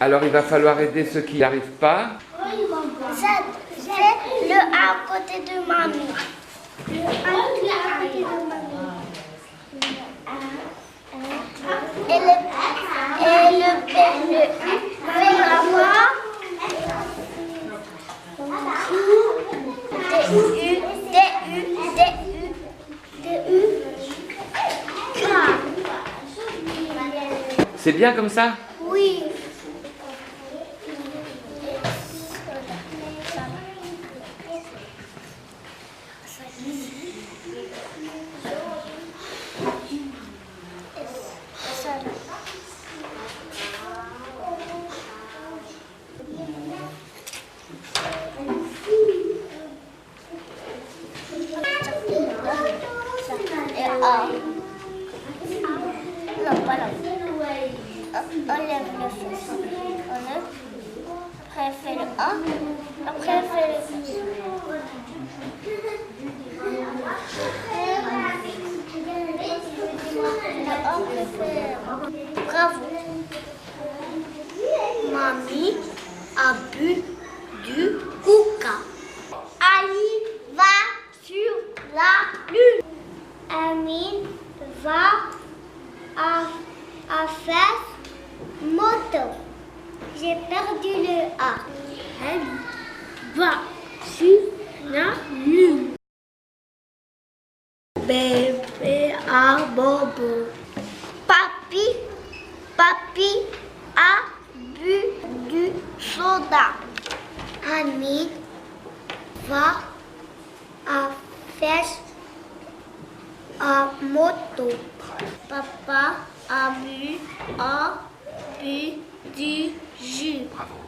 Alors il va falloir aider ceux qui n'y arrivent pas. C'est le A à côté de mamie. Le A à côté de mamie. Et le B, le U, fait la voix. C'est bien comme ça? Oui. Non, pas là. On lève le feu. On lève. Après, on fait le A. Après, on fait le B. Bravo. Mamie a bu du coca. Ali va sur la lune. Amine va à faire moto. J'ai perdu le A. Ali va sur la lune. Bébé a bobo. Papi a bu du soda. Amine va à faire à moto. Papa a bu du jus. Bravo.